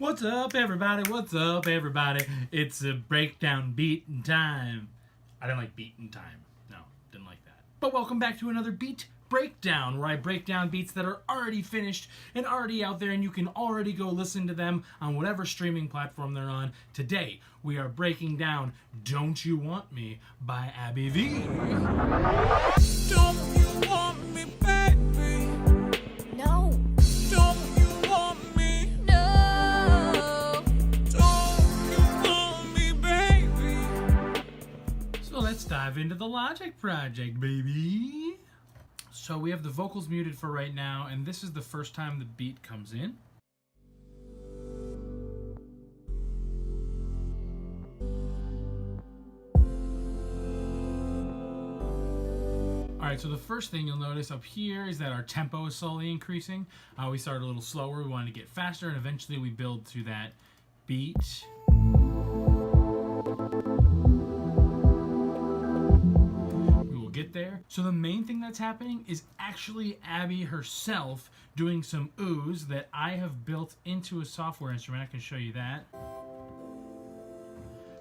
What's up, everybody? What's up, everybody? It's a breakdown beat time. I didn't like beat in time. No, didn't like that. But welcome back to another beat breakdown, where I break down beats that are already finished and already out there, and you can already go listen to them on whatever streaming platform they're on. Today, we are breaking down Don't You Want Me by Abby V. Don't you want me, baby? No. Don't you want me? No. Don't you want me, baby? So let's dive into the Logic project, baby. So we have the vocals muted for right now, and this is the first time the beat comes in. Alright, so the first thing you'll notice up here is that our tempo is slowly increasing. We started a little slower, we wanted to get faster, and eventually we build to that beat. Get there. So the main thing that's happening is actually Abby herself doing some oohs that I have built into a software instrument. I can show you that.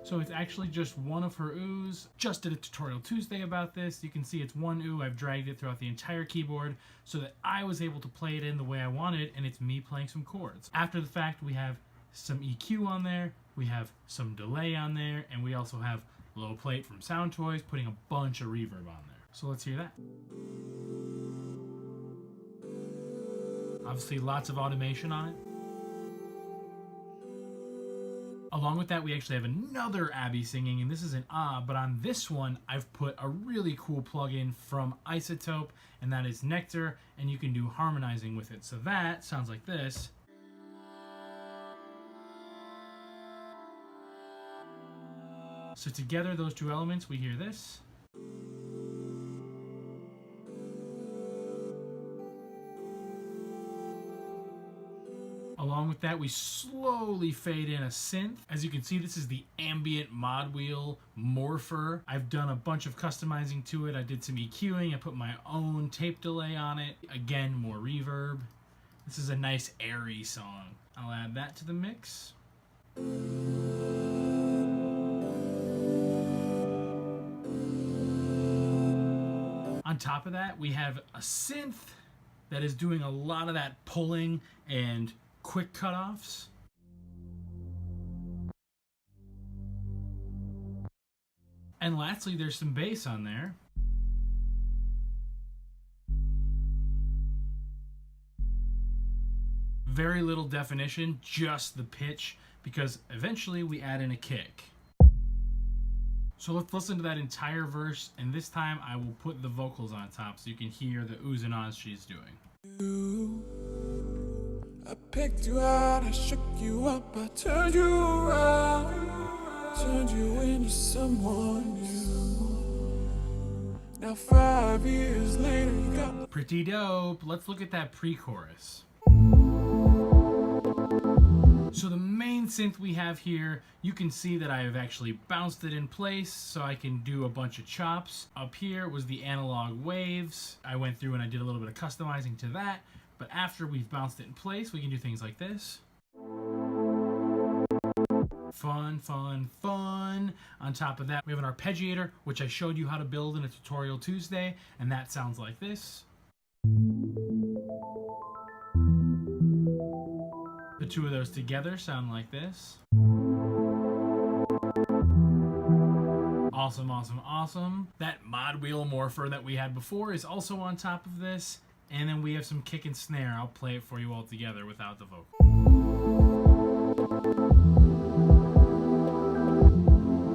So it's actually just one of her oohs. Just did a tutorial Tuesday about this. You can see it's one ooh. I've dragged it throughout the entire keyboard so that I was able to play it in the way I wanted, and it's me playing some chords. After the fact, we have some EQ on there, we have some delay on there, and we also have low plate from Sound Toys putting a bunch of reverb on there. So let's hear that. Obviously lots of automation on it. Along with that, we actually have another Abby singing, and this is an but on this one I've put a really cool plugin from Isotope, and that is Nectar, and you can do harmonizing with it. So that sounds like this. So together, those two elements, we hear this. Along with that, we slowly fade in a synth. As you can see, this is the ambient mod wheel morpher. I've done a bunch of customizing to it. I did some EQing. I put my own tape delay on it. Again, more reverb. This is a nice airy song. I'll add that to the mix. On top of that, we have a synth that is doing a lot of that pulling and quick cutoffs. And lastly, there's some bass on there. Very little definition, just the pitch, because eventually we add in a kick. So let's listen to that entire verse, and this time I will put the vocals on top so you can hear the oohs and ahs she's doing. I picked you out, I shook you up, I turned you around, turned you into someone new. Now 5 years later, you got Pretty dope. Let's look at that pre-chorus. So the main synth we have here, you can see that I have actually bounced it in place so I can do a bunch of chops. Up here was the analog waves. I went through and I did a little bit of customizing to that, but after we've bounced it in place, we can do things like this. Fun, fun, fun. On top of that, we have an arpeggiator, which I showed you how to build in a tutorial Tuesday, and that sounds like this. The two of those together sound like this. Awesome, awesome, awesome. That mod wheel morpher that we had before is also on top of this. And then we have some kick and snare. I'll play it for you all together without the vocal.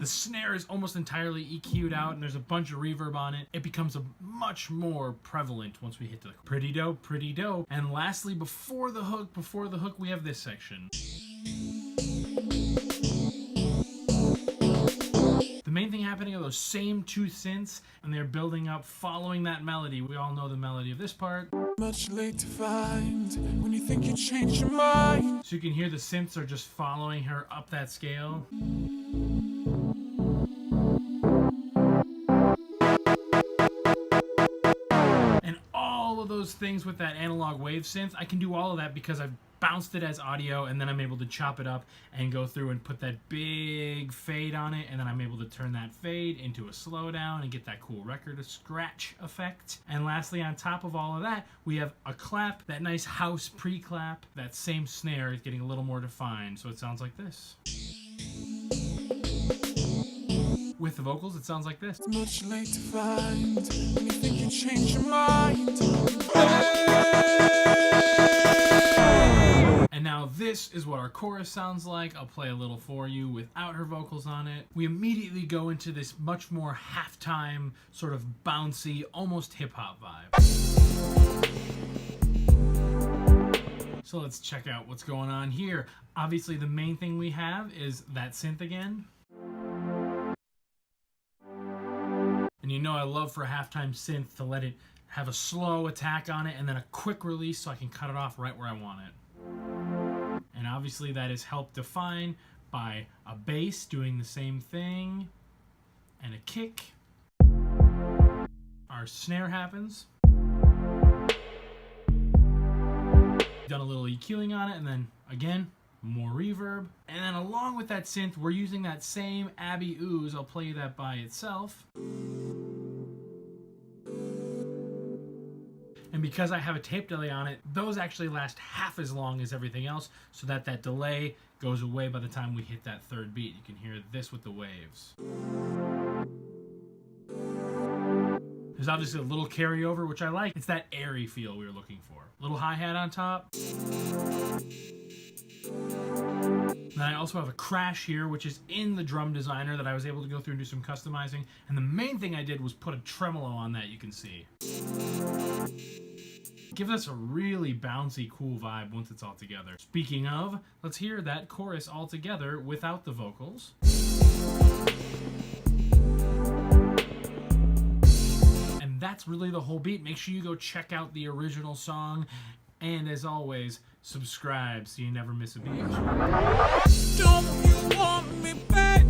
The snare is almost entirely EQ'd out, and there's a bunch of reverb on it. It becomes a much more prevalent once we hit the pretty dope, pretty dope. And lastly, before the hook, we have this section. The main thing happening are those same two synths, and they're building up following that melody. We all know the melody of this part. much late to find when you think you changed your mind. So you can hear the synths are just following her up that scale. And all of those things with that analog wave synth, I can do all of that because I've bounced it as audio, and then I'm able to chop it up and go through and put that big fade on it, and then I'm able to turn that fade into a slowdown and get that cool record scratch effect. And lastly, on top of all of that, we have a clap, that nice house pre-clap. That same snare is getting a little more defined, so it sounds like this. With the vocals, it sounds like this. It's much late to find when you think you change your mind. And now this is what our chorus sounds like. I'll play a little for you without her vocals on it. We immediately go into this much more halftime, sort of bouncy, almost hip-hop vibe. So let's check out what's going on here. Obviously, the main thing we have is that synth again. And you know I love for a halftime synth to let it have a slow attack on it and then a quick release so I can cut it off right where I want it. And obviously that is helped define by a bass doing the same thing and a kick. Our snare happens. Done a little EQing on it, and then again, more reverb. And then along with that synth, we're using that same Abbey Ooze. I'll play you that by itself. And because I have a tape delay on it, those actually last half as long as everything else, so that that delay goes away by the time we hit that third beat. You can hear this with the waves. There's obviously a little carryover, which I like. It's that airy feel we were looking for. Little hi-hat on top. Then I also have a crash here, which is in the drum designer that I was able to go through and do some customizing. And the main thing I did was put a tremolo on that, you can see. Gives us a really bouncy, cool vibe once it's all together. Speaking of, let's hear that chorus all together without the vocals. And that's really the whole beat. Make sure you go check out the original song. And as always, subscribe so you never miss a beat. Don't you want me back?